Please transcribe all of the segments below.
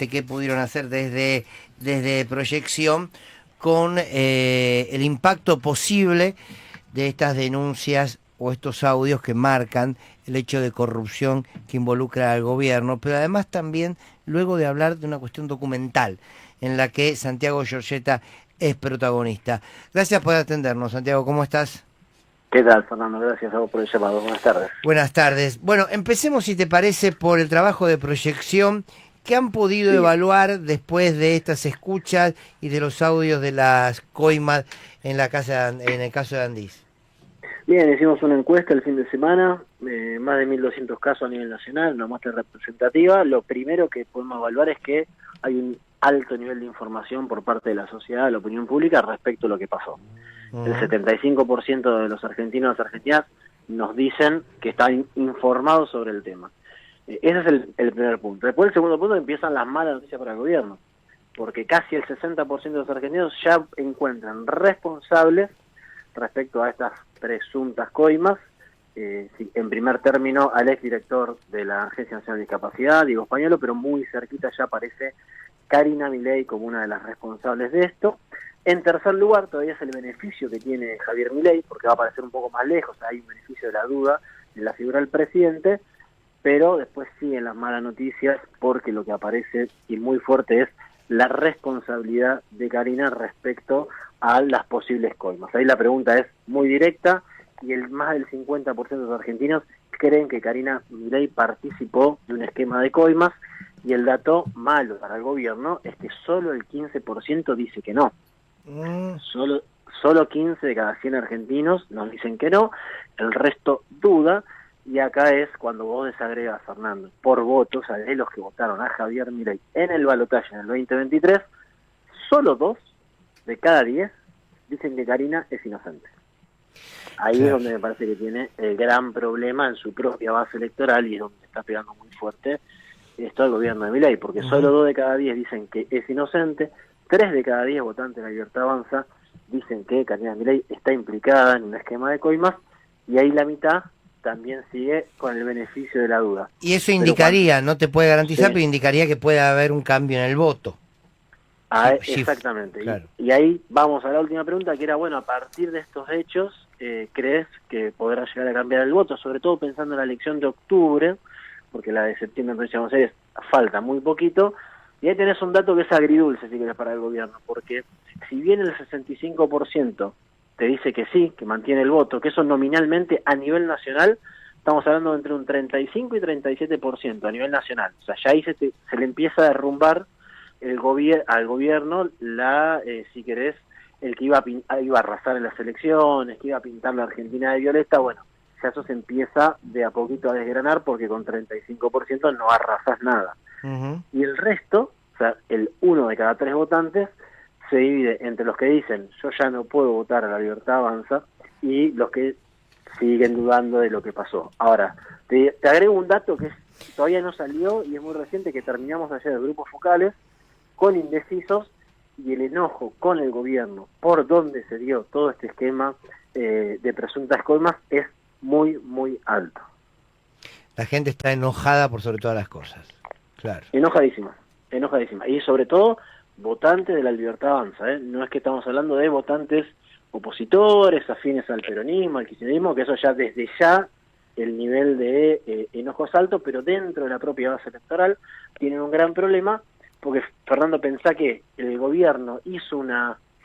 que pudieron hacer desde Proyección con el impacto posible de estas denuncias o estos audios que marcan el hecho de corrupción que involucra al gobierno, pero además también luego de hablar de una cuestión documental en la que Santiago Giorgetta es protagonista. Gracias por atendernos, Santiago, ¿cómo estás? ¿Qué tal, Fernando? Gracias a vos por el llamado. Buenas tardes. Buenas tardes. Bueno, empecemos, si te parece, por el trabajo de Proyección. ¿Qué han podido Sí, evaluar después de estas escuchas y de los audios de las coimas en la casa, en el caso de Andís? bien, hicimos una encuesta el fin de semana, más de 1.200 casos a nivel nacional, una muestra representativa. Lo primero que podemos evaluar es que hay un alto nivel de información por parte de la sociedad, de la opinión pública, respecto a lo que pasó. El 75% de los argentinos y argentinas nos dicen que están informados sobre el tema. Ese es el primer punto. Después, el segundo punto, empiezan las malas noticias para el gobierno, porque casi el 60% de los argentinos ya encuentran responsables respecto a estas presuntas coimas. En primer término, al exdirector de la Agencia Nacional de Discapacidad, Diego Españolo, pero muy cerquita ya aparece Karina Milei como una de las responsables de esto. En tercer lugar, todavía es el beneficio que tiene Javier Milei, porque va a aparecer un poco más lejos, hay un beneficio de la duda en la figura del presidente, pero después siguen las malas noticias, porque lo que aparece, y muy fuerte, es la responsabilidad de Karina respecto a las posibles coimas. Ahí la pregunta es muy directa, y más del 50% de los argentinos creen que Karina Milei participó de un esquema de coimas, y el dato malo para el gobierno es que solo el 15% dice que no. Solo 15 de cada 100 argentinos nos dicen que no, el resto duda, y acá es cuando vos desagregas, Fernando, por votos, de los que votaron a Javier Milei en el balotaje en el 2023, solo 2 de cada 10 dicen que Karina es inocente. Ahí Claro. es donde me parece que tiene el gran problema en su propia base electoral, y es donde está pegando muy fuerte esto al gobierno de Milei, porque solo 2 de cada 10 dicen que es inocente, 3 de cada 10 votantes de la Libertad Avanza dicen que Karina Milei está implicada en un esquema de coimas, y ahí la mitad también sigue con el beneficio de la duda. Y eso Pero cuando, indicaría, no te puede garantizar, sí, pero indicaría que puede haber un cambio en el voto. Sí, sí, exactamente. claro. Y ahí vamos a la última pregunta, que era, bueno, a partir de estos hechos, ¿crees que podrá llegar a cambiar el voto? Sobre todo pensando en la elección de octubre, porque la de septiembre en Provincia de Buenos Aires falta muy poquito, y ahí tenés un dato que es agridulce, si querés, para el gobierno, porque si bien el 65% te dice que sí, que mantiene el voto, que eso nominalmente a nivel nacional, estamos hablando de entre un 35 y 37% a nivel nacional. O sea, ya ahí se le empieza a derrumbar al gobierno si querés, el que iba a arrasar en las elecciones, que iba a pintar la Argentina de violeta. Bueno, ya eso se empieza de a poquito a desgranar, porque con 35% no arrasás nada. Ujú. Y el resto, o sea, el 1 de cada 3 votantes, se divide entre los que dicen yo ya no puedo votar a la Libertad Avanza, y los que siguen dudando de lo que pasó. Ahora, te agrego un dato que todavía no salió y es muy reciente, que terminamos ayer de grupos focales con indecisos, y el enojo con el gobierno por donde se dio todo este esquema de presuntas coimas es muy, muy alto. La gente está enojada por sobre todas las cosas. Claro. Enojadísima, enojadísima. Y sobre todo, votantes de la Libertad Avanza, ¿eh? No es que estamos hablando de votantes opositores, afines al peronismo, al kirchnerismo, que eso ya desde ya el nivel de enojo es alto, pero dentro de la propia base electoral tienen un gran problema, porque, Fernando, pensá que el gobierno hizo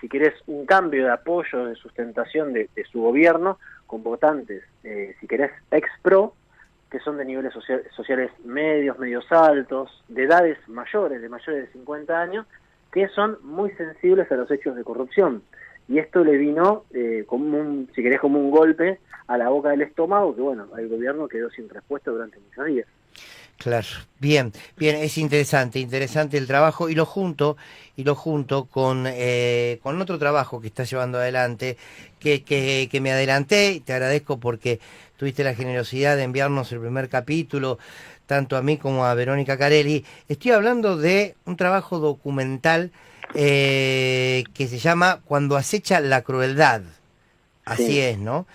si querés, un cambio de apoyo, de sustentación de su gobierno, con votantes, si querés, ex-pro, que son de niveles sociales medios altos, de edades mayores, de mayores de 50 años, que son muy sensibles a los hechos de corrupción. Y esto le vino, si querés, como un golpe a la boca del estómago, que bueno, el gobierno quedó sin respuesta durante muchos días. Claro, bien, bien, es interesante el trabajo y lo junto con otro trabajo que estás llevando adelante, que me adelanté y te agradezco porque tuviste la generosidad de enviarnos el primer capítulo, tanto a mí como a Verónica Carelli. Estoy hablando de un trabajo documental que se llama Cuando acecha la crueldad. Así Sí, es, ¿no?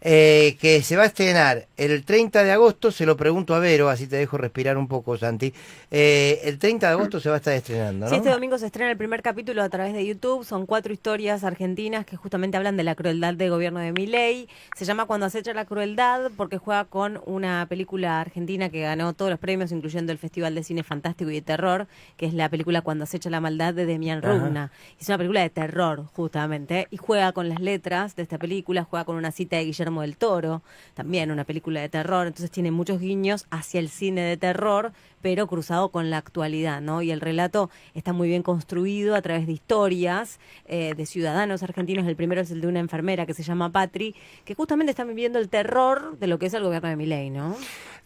que se va a estrenar el 30 de agosto, se lo pregunto a Vero, así te dejo respirar un poco, Santi. El 30 de agosto se va a estar estrenando, Sí, este ¿no? domingo se estrena el primer capítulo a través de YouTube. Son 4 historias argentinas que justamente hablan de la crueldad del gobierno de Milei. Se llama Cuando acecha la crueldad porque juega con una película argentina que ganó todos los premios, incluyendo el Festival de Cine Fantástico y de Terror, que es la película Cuando acecha la maldad de Demián Ajá. Rugna. Es una película de terror, justamente, y juega con las letras de esta película, juega con una cita de Guillermo del Toro, también una película de terror. Entonces tiene muchos guiños hacia el cine de terror, pero cruzado con la actualidad, ¿no? Y el relato está muy bien construido a través de historias de ciudadanos argentinos. El primero es el de una enfermera que se llama Patri, que justamente está viviendo el terror de lo que es el gobierno de Milei, ¿no?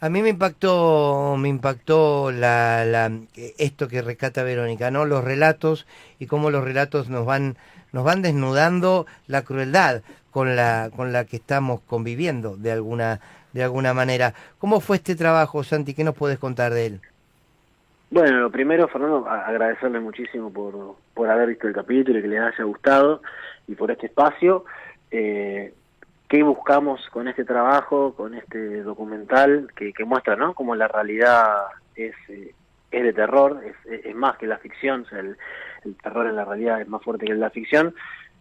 A mí me impactó esto que rescata Verónica, ¿no? Los relatos y cómo los relatos nos van desnudando la crueldad con la que estamos conviviendo de alguna manera. ¿Cómo fue este trabajo, Santi? ¿Qué nos puedes contar de él? Bueno, lo primero, Fernando, agradecerle muchísimo por haber visto el capítulo y que les haya gustado y por este espacio. ¿Qué buscamos con este trabajo, con este documental que muestra, ¿no?, cómo la realidad es de terror, es más que la ficción? O sea, el terror en la realidad es más fuerte que la ficción.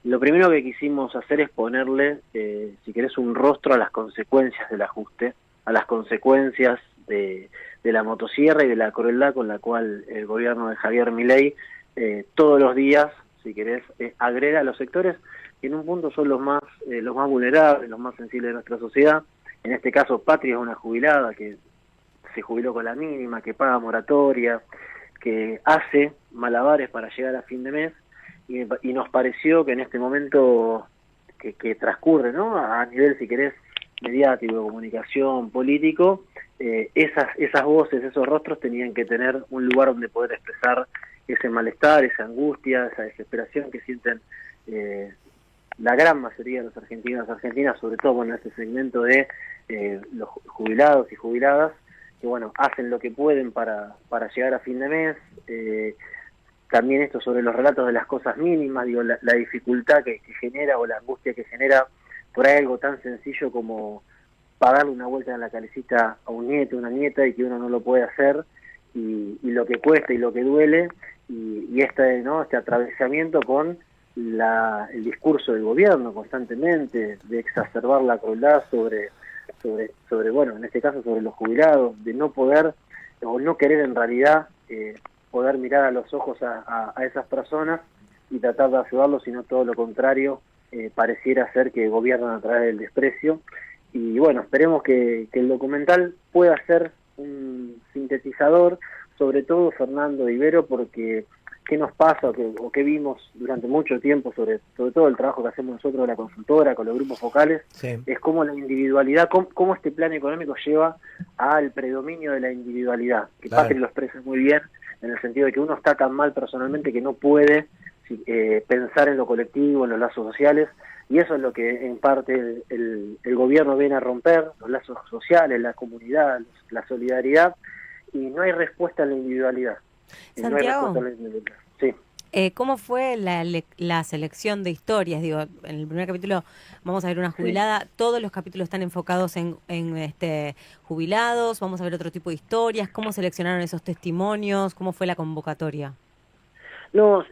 Lo primero que quisimos hacer es ponerle, si querés, un rostro a las consecuencias del ajuste, a las consecuencias de la motosierra y de la crueldad con la cual el gobierno de Javier Milei todos los días, si querés, agrega a los sectores que en un punto son los más vulnerables, los más sensibles de nuestra sociedad. En este caso, Patria es una jubilada que se jubiló con la mínima, que paga moratoria, que hace malabares para llegar a fin de mes, y nos pareció que en este momento que transcurre, ¿no?, a nivel, si querés, mediático, de comunicación, político, esas voces, esos rostros tenían que tener un lugar donde poder expresar ese malestar, esa angustia, esa desesperación que sienten la gran mayoría de los argentinos y argentinas, sobre todo en este segmento de los jubilados y jubiladas, que bueno, hacen lo que pueden para llegar a fin de mes. También esto sobre los relatos de las cosas mínimas, digo, la dificultad que genera, o la angustia que genera por ahí algo tan sencillo como pagarle una vuelta en la calecita a un nieto, una nieta, y que uno no lo puede hacer, y lo que cuesta y lo que duele, y este atravesamiento con el discurso del gobierno constantemente de exacerbar la crueldad sobre, bueno, en este caso sobre los jubilados, de no poder o no querer en realidad poder mirar a los ojos a esas personas y tratar de ayudarlos, sino todo lo contrario, pareciera ser que gobiernan a través del desprecio. Y bueno, esperemos que el documental pueda ser un sintetizador, sobre todo Fernando Ibero, porque qué nos pasa o qué vimos durante mucho tiempo, sobre todo el trabajo que hacemos nosotros de la consultora, con los grupos focales, Sí. es cómo la individualidad, cómo este plan económico lleva al predominio de la individualidad, que Claro. Patri lo expresa muy bien, en el sentido de que uno está tan mal personalmente que no puede pensar en lo colectivo, en los lazos sociales, y eso es lo que en parte el gobierno viene a romper, los lazos sociales, la comunidad, la solidaridad, y no hay respuesta a la individualidad. No hay Santiago, respuesta a la individualidad. Sí. ¿cómo fue la selección de historias? Digo, en el primer capítulo vamos a ver una Sí. jubilada, todos los capítulos están enfocados en jubilados, vamos a ver otro tipo de historias. ¿Cómo seleccionaron esos testimonios? ¿Cómo fue la convocatoria? No,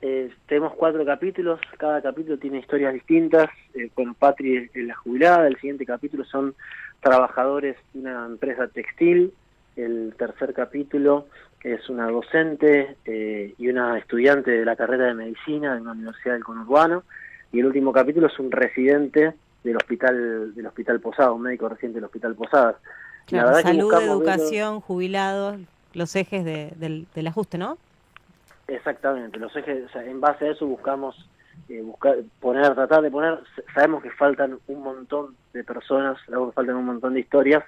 tenemos 4 capítulos, cada capítulo tiene historias distintas. Con Patri es la jubilada, el siguiente capítulo son trabajadores de una empresa textil, el tercer capítulo es una docente y una estudiante de la carrera de medicina en una universidad del conurbano, y el último capítulo es un residente del hospital Posadas, un médico residente del hospital Posadas. La Claro, verdad que salud, buscamos ver educación, jubilados, los ejes del ajuste, ¿no? exactamente los ejes. O sea, en base a eso buscamos tratar de poner, sabemos que faltan un montón de personas, sabemos que faltan un montón de historias,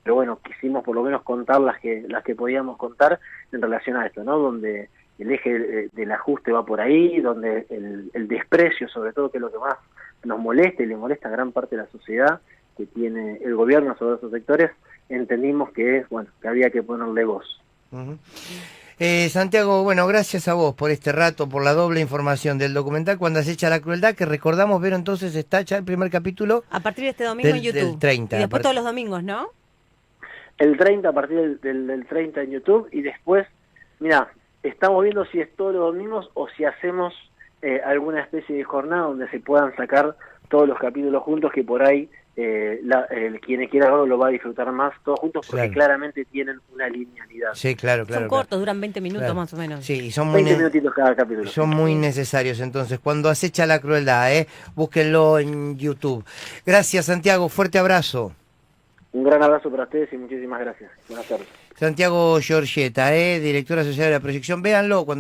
pero bueno, quisimos por lo menos contar las que podíamos contar en relación a esto, ¿no? Donde el eje del ajuste va por ahí, donde el desprecio, sobre todo, que es lo que más nos molesta y le molesta a gran parte de la sociedad que tiene el gobierno sobre esos sectores, entendimos que había que ponerle voz. Ujú. Santiago, bueno, gracias a vos por este rato, por la doble información del documental Cuando acecha la crueldad, que recordamos ver entonces está ya el primer capítulo. A partir de este domingo en YouTube. Del 30. Y después todos los domingos, ¿no? El 30, a partir del 30 en YouTube, y después, mira, estamos viendo si es todos los domingos o si hacemos alguna especie de jornada donde se puedan sacar todos los capítulos juntos, que por ahí quien quiera verlo lo va a disfrutar más todos juntos, porque claramente tienen una linealidad. Sí, claro. Son cortos, duran 20 minutos más o menos. Sí, y son 20 minutitos cada capítulo. Son muy necesarios, entonces, Cuando acecha la crueldad, búsquenlo en YouTube. Gracias, Santiago, fuerte abrazo. Un gran abrazo para ustedes y muchísimas gracias. Buenas tardes. Santiago Giorgetta, director asociado de la proyección. Véanlo cuando